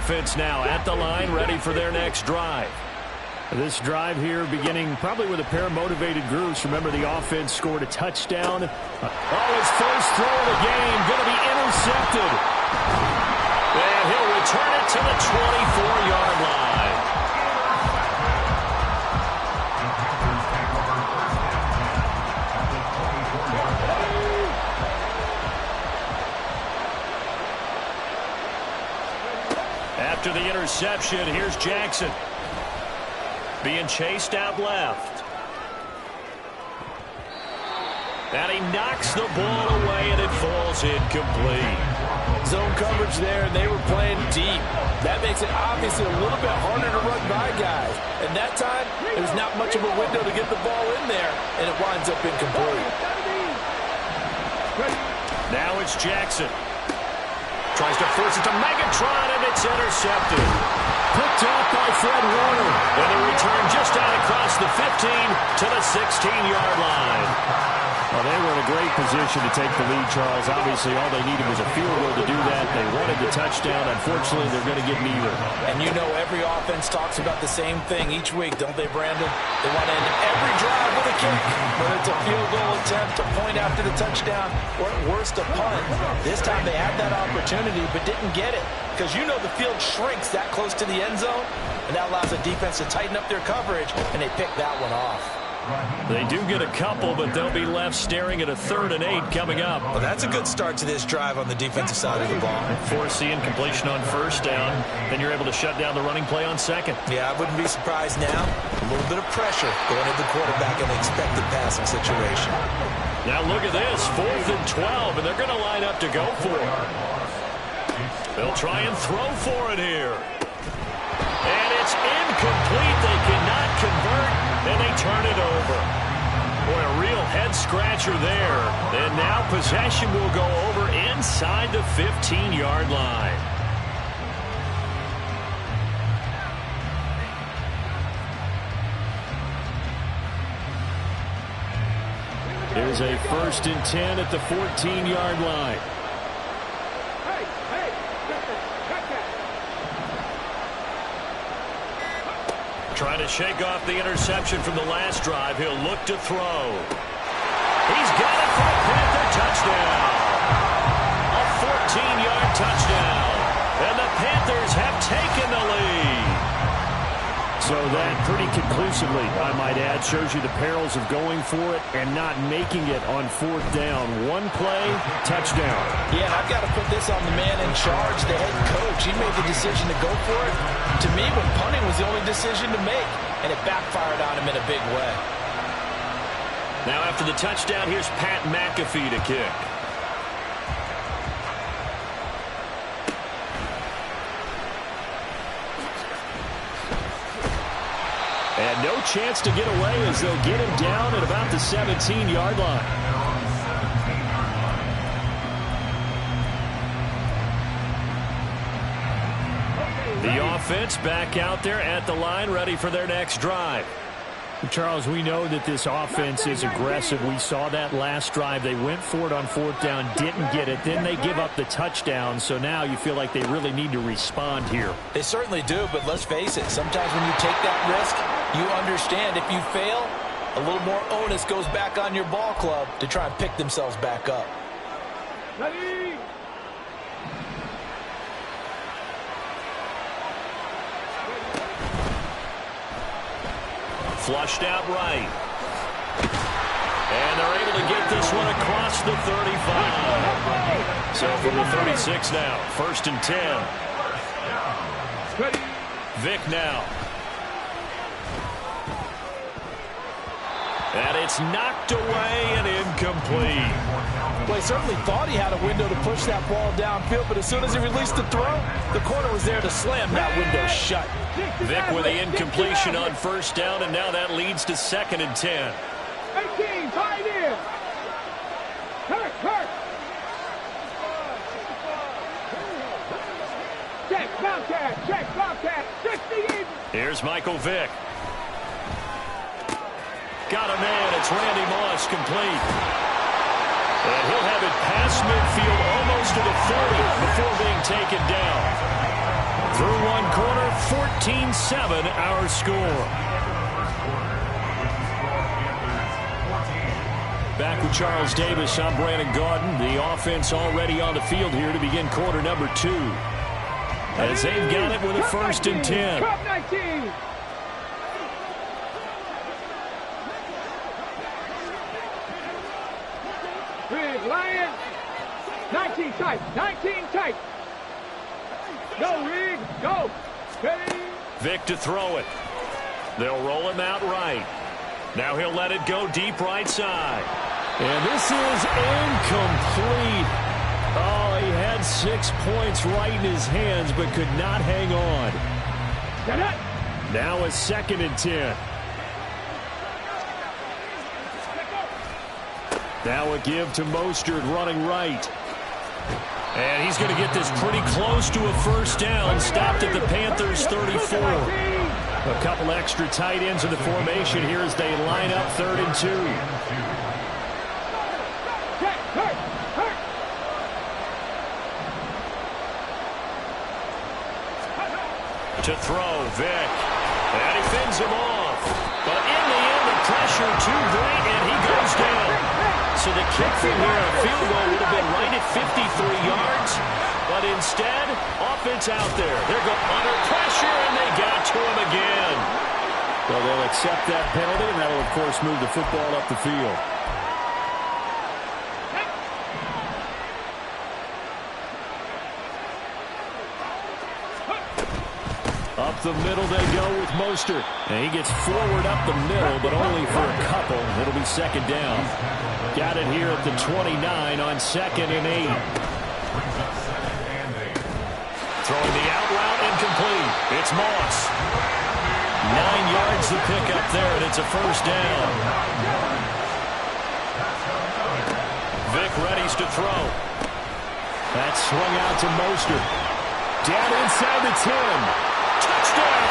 offense now at the line, ready for their next drive. This drive here beginning probably with a pair of motivated groups. Remember, the offense scored a touchdown. His first throw of the game going to be intercepted. And he'll return it to the 24-yard line. After the interception, here's Jackson. Being chased out left. And he knocks the ball away, and it falls incomplete. Zone coverage there, and they were playing deep. That makes it obviously a little bit harder to run by guys. And that time, there's not much of a window to get the ball in there, and it winds up incomplete. Now it's Jackson. Tries to force it to Megatron, and it's intercepted. Picked off by Fred Warner. And the return just out across the 15 to the 16-yard line. Well, they were in a great position to take the lead, Charles. Obviously, all they needed was a field goal to do that. They wanted the touchdown. Unfortunately, they're going to get neither. And you know every offense talks about the same thing each week, don't they, Brandon? They want to end every drive with a kick. Whether it's a field goal attempt, a point after the touchdown, or at worst, a punt. This time they had that opportunity but didn't get it. Because you know the field shrinks that close to the end zone, and that allows the defense to tighten up their coverage, and they pick that one off. They do get a couple, but they'll be left staring at a 3rd and 8 coming up. Well, that's a good start to this drive on the defensive side of the ball. Force the incompletion on 1st down, then you're able to shut down the running play on 2nd. Yeah, I wouldn't be surprised now. A little bit of pressure going at the quarterback in an expected passing situation. Now look at this, 4th and 12, and they're going to line up to go for it. They'll try and throw for it here. And it's incomplete. They cannot convert, and they turn it over. Boy, a real head-scratcher there. And now possession will go over inside the 15-yard line. There's a 1st and 10 at the 14-yard line. Trying to shake off the interception from the last drive. He'll look to throw. He's got it for a Panther touchdown. A 14-yard touchdown. And the Panthers have taken the lead. So that pretty conclusively, I might add, shows you the perils of going for it and not making it on 4th down. One play, touchdown. Yeah, and I've got to put this on the man in charge, the head coach. He made the decision to go for it. To me, when punting was the only decision to make, and it backfired on him in a big way. Now after the touchdown, here's Pat McAfee to kick. And no chance to get away as they'll get him down at about the 17-yard line. The offense back out there at the line, ready for their next drive. Charles, we know that this offense is aggressive. We saw that last drive. They went for it on 4th down, didn't get it. Then they give up the touchdown. So now you feel like they really need to respond here. They certainly do, but let's face it. Sometimes when you take that risk, you understand if you fail, a little more onus goes back on your ball club to try and pick themselves back up. Ready? Flushed out right. And they're able to get this one across the 35. So from the 36 now, 1st and 10. Vic now. And it's knocked away and incomplete. Well, he certainly thought he had a window to push that ball downfield, but as soon as he released the throw, the corner was there to slam that window shut. Vic with the incompletion on 1st down, and now that leads to 2nd and 10. 18, tight end. Hurt. Check, Bobcat, 60. Here's Michael Vick. Got a man, it's Randy Moss, complete. And he'll have it past midfield, almost to the 40 before being taken down. Through one quarter, 14-7 our score. Back with Charles Davis, I'm Brandon Gaudin. The offense already on the field here to begin quarter number 2. As they've got it with a 1st and 10. Cup 19. Big Lion. 19 tight. 19 tight. Go, Rig. Go. Ready. Vic to throw it. They'll roll him out right. Now he'll let it go deep right side. And this is incomplete. Oh, he had 6 points right in his hands, but could not hang on. Now a 2nd and 10. Now a give to Mostert running right. And he's going to get this pretty close to a 1st down. Stopped at the Panthers' 34. A couple extra tight ends in the formation here as they line up 3rd and 2. To throw, Vic. And he fends him off. But in the end, the pressure too great, and he goes down. So the kick from here, a field goal would have been right at 53 yards. But instead, offense out there. They're going under pressure, and they got to him again. Well, they'll accept that penalty, and that'll, of course, move the football up the field. Up the middle they go with Mostert. And he gets forward up the middle, but only for a couple. It'll be 2nd down. Got it here at the 29 on 2nd and 8. Throwing the out route incomplete. It's Moss. 9 yards to pick up there, and it's a 1st down. Vic readies to throw. That's swung out to Mostert. Down inside the 10. Touchdown!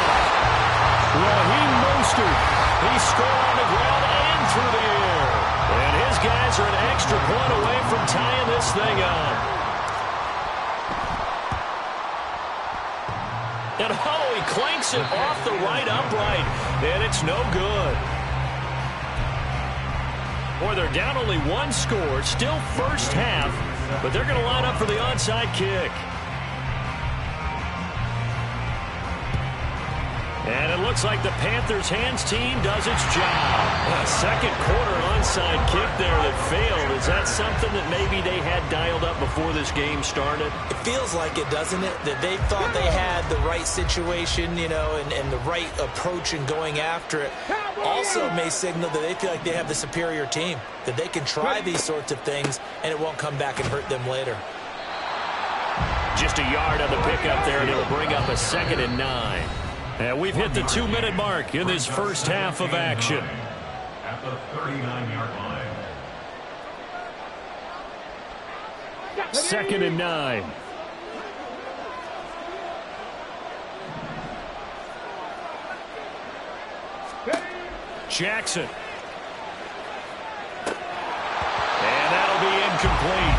Raheem Mostert. He scored on the ground and through the air. And his guys are an extra point away from tying this thing up. And oh, he clanks it off the right upright. And it's no good. Boy, they're down only 1 score. Still 1st half. But they're going to line up for the onside kick. And it looks like the Panthers' hands team does its job. A 2nd quarter onside kick there that failed. Is that something that maybe they had dialed up before this game started? It feels like it, doesn't it? That they thought they had the right situation, you know, and the right approach in going after it. Also may signal that they feel like they have the superior team, that they can try these sorts of things, and it won't come back and hurt them later. Just a yard on the pickup there, and it'll bring up a 2nd and 9. And we've hit the 2-minute mark in this 1st half of action. At the 39-yard line. 2nd and 9. Jackson. And that'll be incomplete.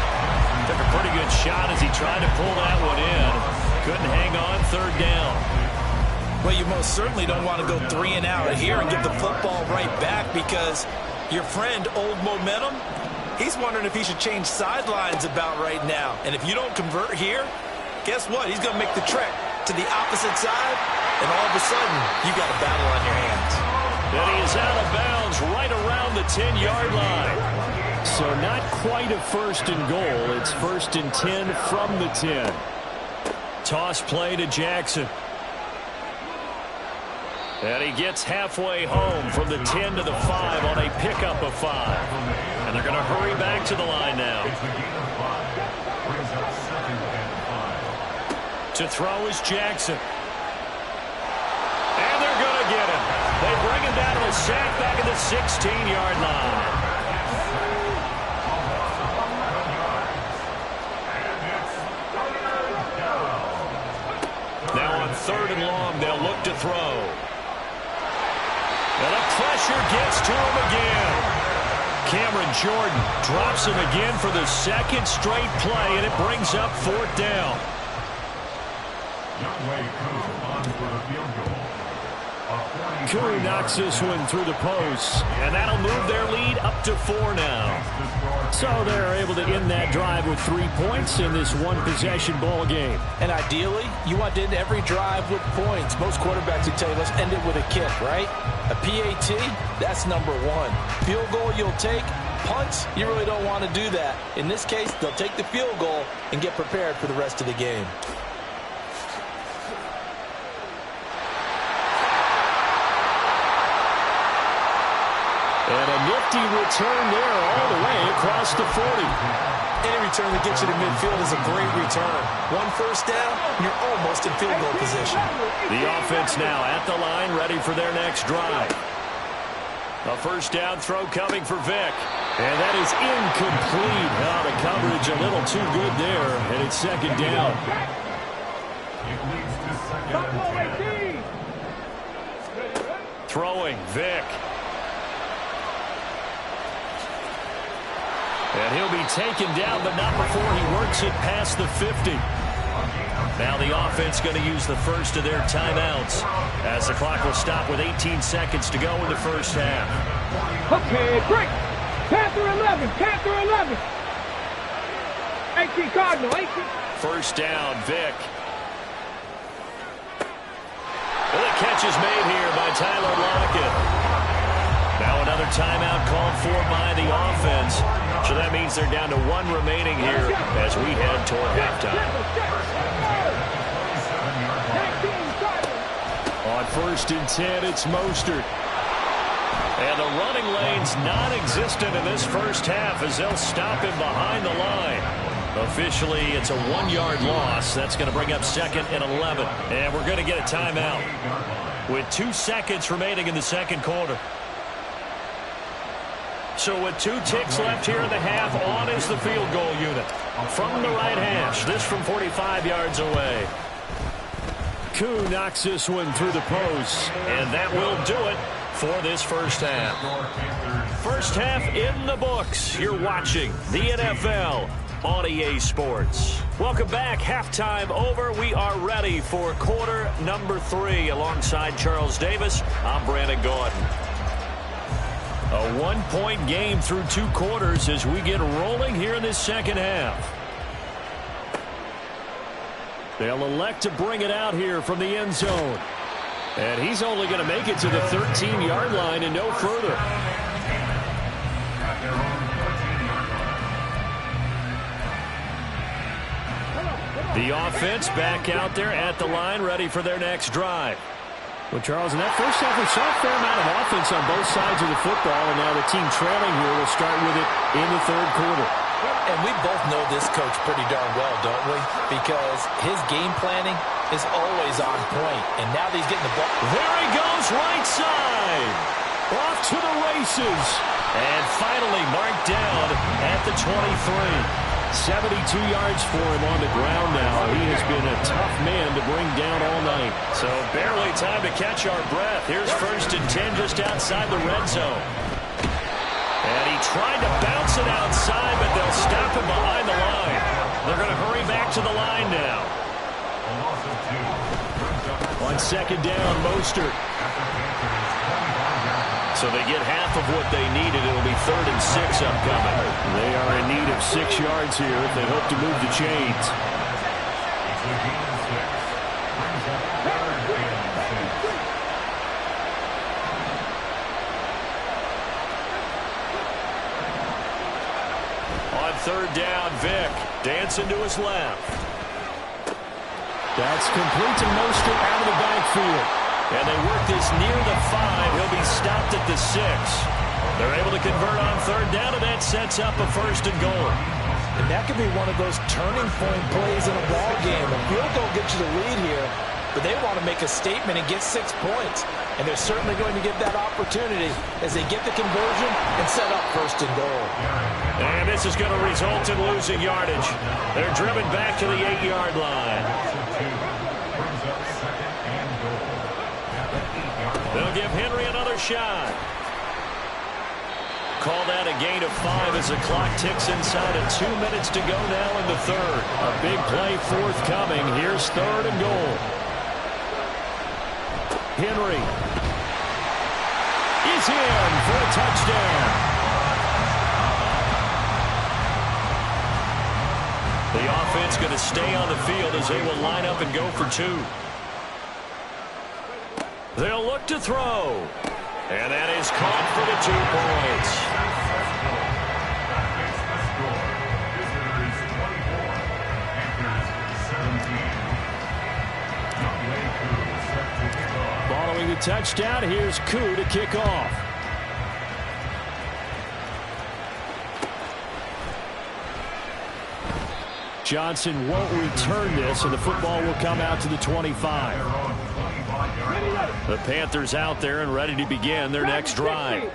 Took a pretty good shot as he tried to pull that one in. Couldn't hang on, 3rd down. Well, you most certainly don't want to go 3 and out here and give the football right back because your friend, Old Momentum, he's wondering if he should change sidelines about right now. And if you don't convert here, guess what? He's going to make the trek to the opposite side, and all of a sudden, you got a battle on your hands. And he is out of bounds right around the 10-yard line. So not quite a 1st and goal. It's 1st and 10 from the 10. Toss play to Jackson. And he gets halfway home from the 10 to the 5 on a pickup of 5. And they're going to hurry back to the line now. To throw is Jackson. And they're going to get him. They bring him down to a sack back at the 16-yard line. Now on 3rd and long, they'll look to throw. And the pressure gets to him again. Cameron Jordan drops him again for the 2nd straight play, and it brings up 4th down. Koo knocks this one through the post, and that'll move their lead up to 4 now. So they're able to end that drive with 3 points in this one-possession ball game. And ideally, you want to end every drive with points. Most quarterbacks would tell you, let's end it with a kick, right? A PAT, that's number 1. Field goal you'll take. Punts, you really don't want to do that. In this case, they'll take the field goal and get prepared for the rest of the game. And a nifty return there all the way across the 40. Any return that gets you to midfield is a great return. 1 first down, you're almost in field goal position. The offense now at the line, ready for their next drive. A first down throw coming for Vick. And that is incomplete. Oh, the coverage a little too good there, and it's second down. Throwing, Vick. And he'll be taken down, but not before he works it past the 50. Now the offense going to use the first of their timeouts as the clock will stop with 18 seconds to go in the first half. Okay, break. Panther 11. Panther 11. 18 Cardinal. 18. First down, Vick. Well, the catch is made here by Tyler Lockett. Now another timeout called for by the offense. So that means they're down to 1 remaining here as we head toward halftime. On 1st and 10, it's Mostert. And the running lane's non-existent in this first half as they'll stop him behind the line. Officially, it's a 1-yard loss. That's going to bring up 2nd and 11. And we're going to get a timeout with 2 seconds remaining in the second quarter. So with 2 ticks left here in the half, on is the field goal unit. From the right hash, this from 45 yards away. Koo knocks this one through the post, and that will do it for this first half. First half in the books. You're watching the NFL on EA Sports. Welcome back. Halftime over. We are ready for quarter number 3. Alongside Charles Davis, I'm Brandon Gordon. A 1-point game through 2 quarters as we get rolling here in this second half. They'll elect to bring it out here from the end zone. And he's only going to make it to the 13-yard line and no further. The offense back out there at the line, ready for their next drive. Well, Charles, in that first half, we saw a fair amount of offense on both sides of the football, and now the team trailing here will start with it in the third quarter. And we both know this coach pretty darn well, don't we? Because his game planning is always on point, and now that he's getting the ball. There he goes, right side. Off to the races. And finally marked down at the 23. 72 yards for him on the ground now. He has been a tough man to bring down all night. So barely time to catch our breath. Here's 1st and 10 just outside the red zone. And he tried to bounce it outside, but they'll stop him behind the line. They're going to hurry back to the line now. On 2nd down, Mostert. So they get half of what they needed. It'll be 3rd and 6 upcoming. They are in need of 6 yards here if they hope to move the chains. On 3rd down, Vick dancing to his left. That's complete to Mostert out of the backfield. And they work this near the 5. He'll be stopped at the 6. They're able to convert on 3rd down, and that sets up a 1st and goal. And that could be one of those turning point plays in a ball game. A field goal gets you the lead here, but they want to make a statement and get 6 points. And they're certainly going to give that opportunity as they get the conversion and set up 1st and goal. And this is going to result in losing yardage. They're driven back to the 8-yard line. They'll give Henry another shot. call that a gain of 5 as the clock ticks inside of 2 minutes to go now in the third. A big play forthcoming. Here's 3rd and goal. Henry is in for a touchdown. The offense going to stay on the field as they will line up and go for 2. They'll look to throw. And that is caught for the 2 points. Following the touchdown, here's Koo to kick off. Johnson won't return this, and the football will come out to the 25. The Panthers out there and ready to begin their next drive.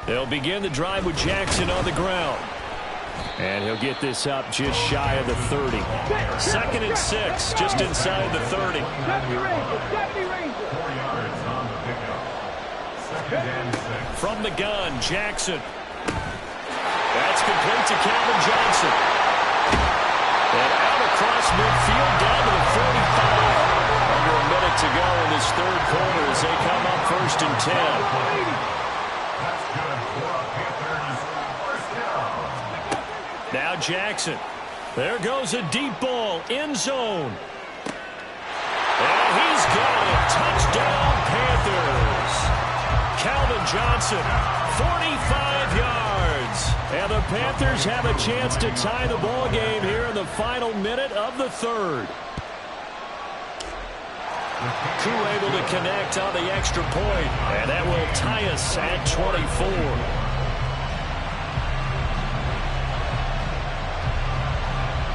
They'll begin the drive with Jackson on the ground. And he'll get this up just shy of the 30. 2nd and 6, just inside the 30. From the gun, Jackson. That's complete to Calvin Johnson. And out across midfield down to the 45. Under a minute to go in this 3rd quarter as they come up 1st and 10. Now Jackson. There goes a deep ball, end zone. And he's got it. Touchdown, Panthers. Calvin Johnson, 45 yards. And the Panthers have a chance to tie the ball game here in the final minute of the 3rd. Koo able to connect on the extra point, and that will tie us at 24.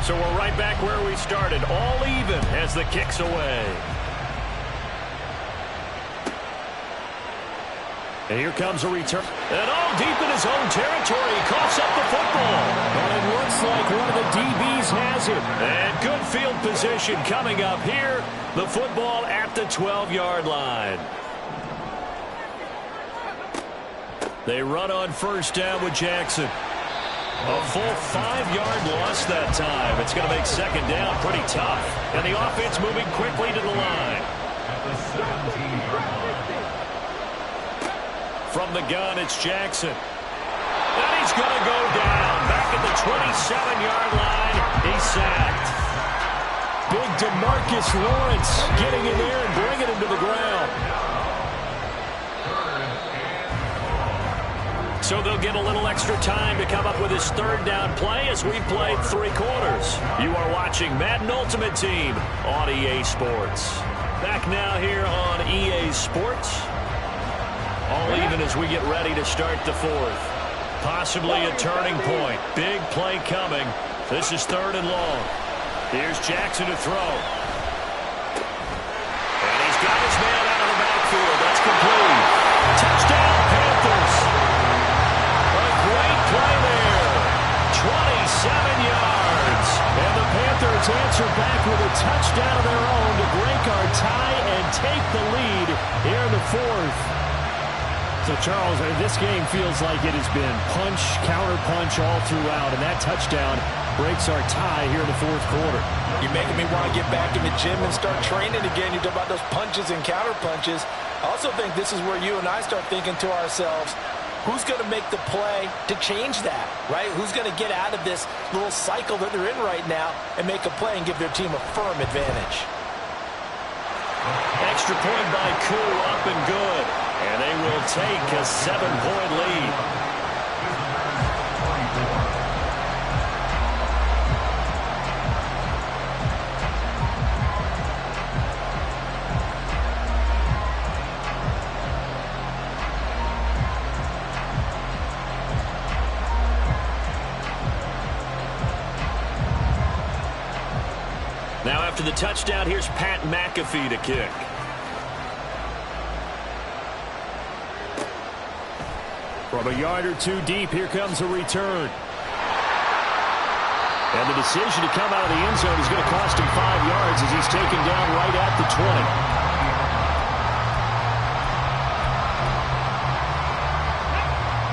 So we're right back where we started, all even as the kick's away. And here comes a return. And all deep in his own territory. He coughs up the football. But it looks like one of the DBs has it. And good field position coming up here. The football at the 12-yard line. They run on 1st down with Jackson. A full 5-yard loss that time. It's going to make 2nd down pretty tough. And the offense moving quickly to the line. From the gun, it's Jackson. And he's going to go down. Back at the 27-yard line. He's sacked. Big DeMarcus Lawrence getting in there and bringing him to the ground. So they'll get a little extra time to come up with his 3rd down play as we played 3 quarters. You are watching Madden Ultimate Team on EA Sports. Back now here on EA Sports. All even as we get ready to start the 4th. Possibly a turning point. Big play coming. This is 3rd and long. Here's Jackson to throw. And he's got his man out of the backfield. That's complete. Touchdown, Panthers. A great play there. 27 yards. And the Panthers answer back with a touchdown of their own to break our tie and take the lead here in the 4th. So, Charles, this game feels like it has been punch, counter-punch all throughout, and that touchdown breaks our tie here in the 4th quarter. You're making me want to get back in the gym and start training again. You talk about those punches and counter-punches. I also think this is where you and I start thinking to ourselves, who's going to make the play to change that, right? Who's going to get out of this little cycle that they're in right now and make a play and give their team a firm advantage? Extra point by Koo, up and good. And they will take a 7-point lead. Now after the touchdown, here's Pat McAfee to kick. From a yard or 2 deep, here comes a return. And the decision to come out of the end zone is going to cost him 5 yards as he's taken down right at the 20.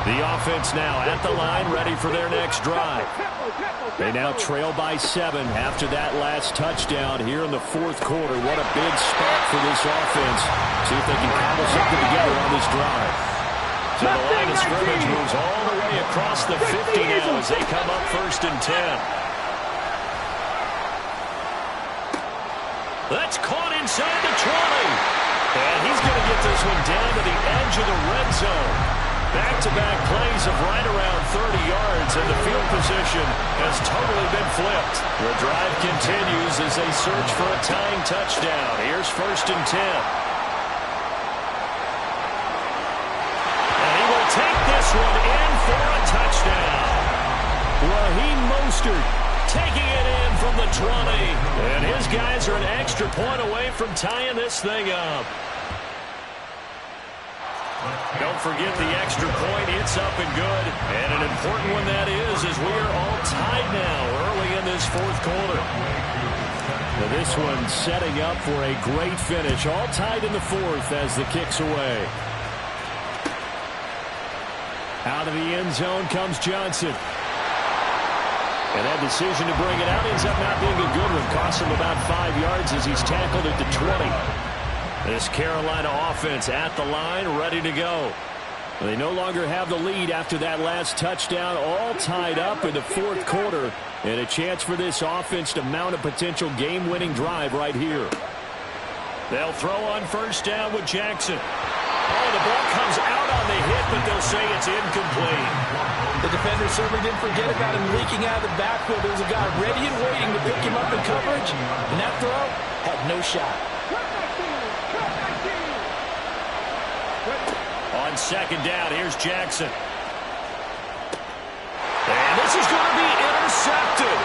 The offense now at the line, ready for their next drive. They now trail by 7 after that last touchdown here in the fourth quarter. What a big spot for this offense. See if they can cobble something together on this drive. So the line of scrimmage moves all the way across the 50 now as they come up 1st and 10. That's caught inside the 20. And he's going to get this one down to the edge of the red zone. Back-to-back plays of right around 30 yards, and the field position has totally been flipped. The drive continues as they search for a tying touchdown. Here's 1st and 10. And he will take this one in for a touchdown. Raheem Mostert taking it in from the 20. And his guys are an extra point away from tying this thing up. Don't forget the extra point. It's up and good. And an important one that is, as we are all tied now early in this fourth quarter. Now this one setting up for a great finish. All tied in the fourth as the kick's away. Out of the end zone comes Johnson. And that decision to bring it out ends up not being a good one. Costs him about 5 yards as he's tackled at the 20. This Carolina offense at the line, ready to go. They no longer have the lead after that last touchdown, all tied up in the fourth quarter, and a chance for this offense to mount a potential game-winning drive right here. They'll throw on 1st down with Jackson. Oh, the ball comes out on the hit, but they'll say it's incomplete. The defender certainly didn't forget about him leaking out of the backfield. There was a guy ready and waiting to pick him up in coverage, and that throw had no shot. On 2nd down, here's Jackson. And this is going to be intercepted.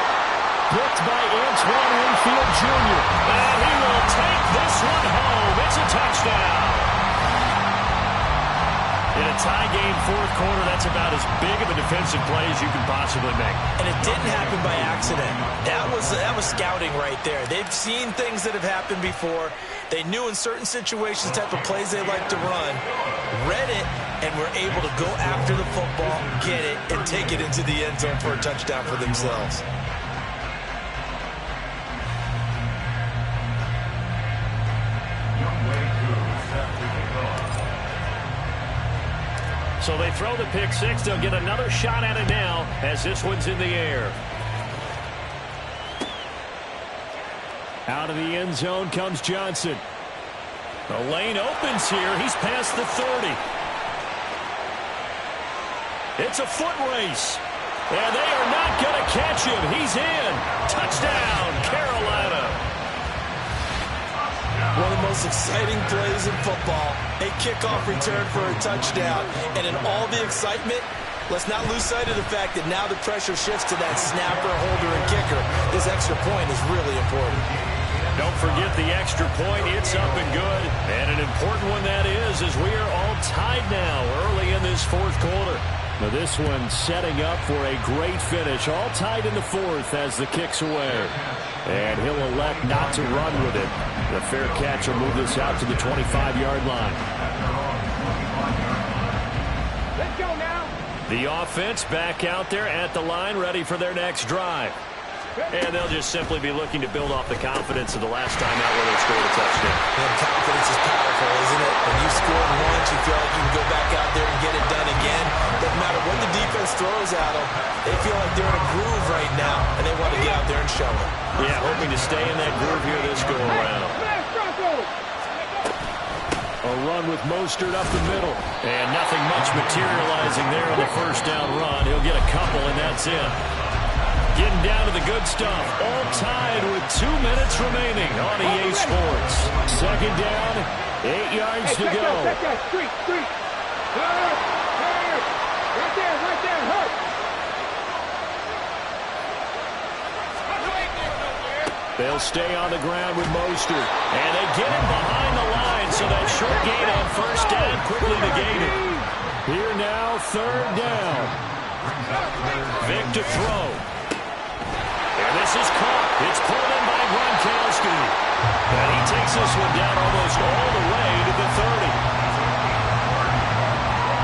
Blocked by Antoine Winfield Jr. And he will take this one home. It's a touchdown. In a tie game fourth quarter, that's about as big of a defensive play as you can possibly make. And it didn't happen by accident. That was scouting right there. They've seen things that have happened before. They knew in certain situations the type of plays they like to run, read it, and were able to go after the football, get it, and take it into the end zone for a touchdown for themselves. So they throw the pick six. They'll get another shot at it now as this one's in the air. Out of the end zone comes Johnson. The lane opens here. He's past the 30. It's a foot race. And they are not going to catch him. He's in. Touchdown, Carolina. One of the most exciting plays in football. A kickoff return for a touchdown. And in all the excitement, let's not lose sight of the fact that now the pressure shifts to that snapper, holder, and kicker. This extra point is really important. Don't forget the extra point. It's up and good. And an important one that is, as we are all tied now early in this fourth quarter. Now this one setting up for a great finish. All tied in the fourth as the kick's away. And he'll elect not to run with it. The fair catch will move this out to the 25-yard line. Let's go now. The offense back out there at the line, ready for their next drive. And they'll just simply be looking to build off the confidence of the last time out where they scored a touchdown. And confidence is powerful, isn't it? When you score once, you feel like you can go back out there and get it done again. Doesn't matter what the defense throws at them. They feel like they're in a groove right now, and they want to get out there and show it. Yeah, hoping to stay in that groove here this go-around. A run with Mostert up the middle. And nothing much materializing there on the first down run. He'll get a couple, and that's it. Getting down to the good stuff. All tied with 2 minutes remaining on EA Sports. 2nd down, 8 yards to go. Street. Right there, hurt. They'll stay on the ground with Mostert. And they get him behind the line, so that short gain on first down quickly negated. Here now, 3rd down. Vic to throw. one down almost all the way to the 30.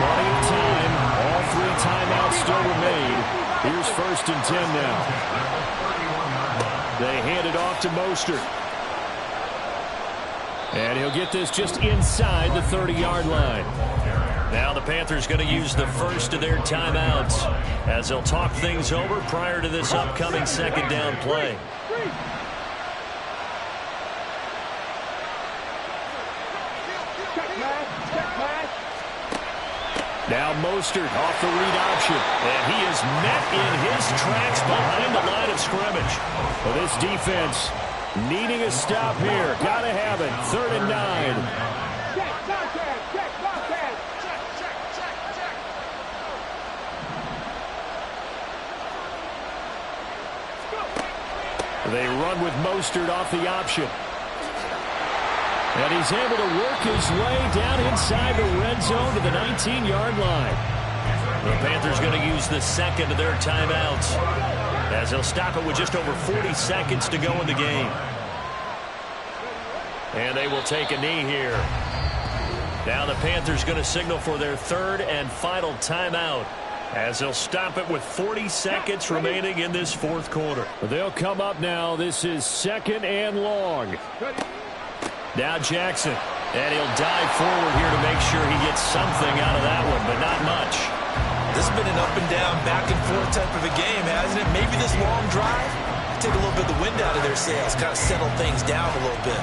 Plenty of time. All 3 timeouts still remain. Here's 1st and 10 now. They hand it off to Mostert. And he'll get this just inside the 30-yard line. Now the Panthers going to use the first of their timeouts as they'll talk things over prior to this upcoming 2nd down play. Now Mostert off the read option. And he is met in his tracks behind the line of scrimmage. Well, this defense needing a stop here. Got to have it. 3rd and 9. They run with Mostert off the option. And he's able to work his way down inside the red zone to the 19-yard line. The Panthers going to use the 2nd of their timeouts as they'll stop it with just over 40 seconds to go in the game. And they will take a knee here. Now the Panthers going to signal for their 3rd and final timeout as they'll stop it with 40 seconds remaining in this 4th quarter. They'll come up now. This is 2nd and long. Now Jackson, and he'll dive forward here to make sure he gets something out of that one, but not much. This has been an up and down, back and forth type of a game, hasn't it? Maybe this long drive, take a little bit of the wind out of their sails, kind of settle things down a little bit.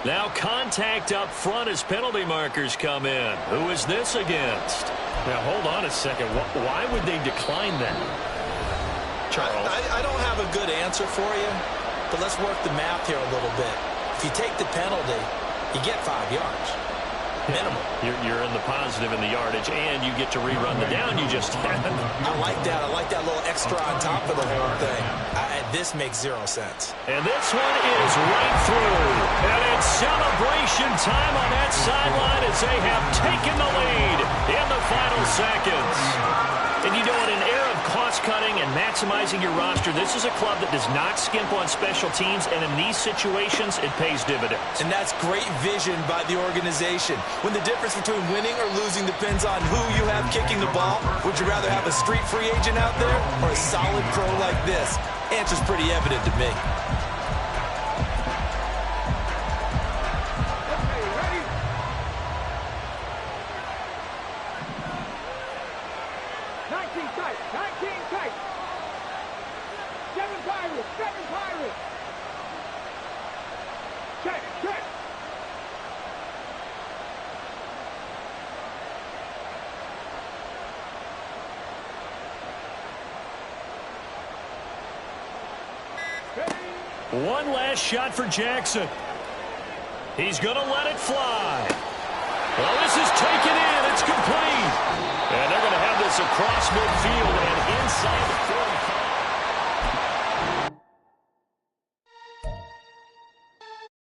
Now contact up front as penalty markers come in. Who is this against? Now hold on a second. Why would they decline that? Charles? I don't have a good answer for you, but let's work the math here a little bit. If you take the penalty, you get 5 yards. Minimum. You're in the positive in the yardage, and you get to rerun the down you just had. I like that. I like that little extra on top of the whole thing. This makes 0 sense. And this one is right through. And it's celebration time on that sideline as they have taken the lead in the final seconds. And you know, in an era of cost-cutting and maximizing your roster, this is a club that does not skimp on special teams, and in these situations, it pays dividends. And that's great vision by the organization. When the difference between winning or losing depends on who you have kicking the ball, would you rather have a street free agent out there or a solid pro like this? Answer's pretty evident to me. One last shot for Jackson. He's going to let it fly. Well, this is taken in. It's complete. And they're going to have this across midfield and inside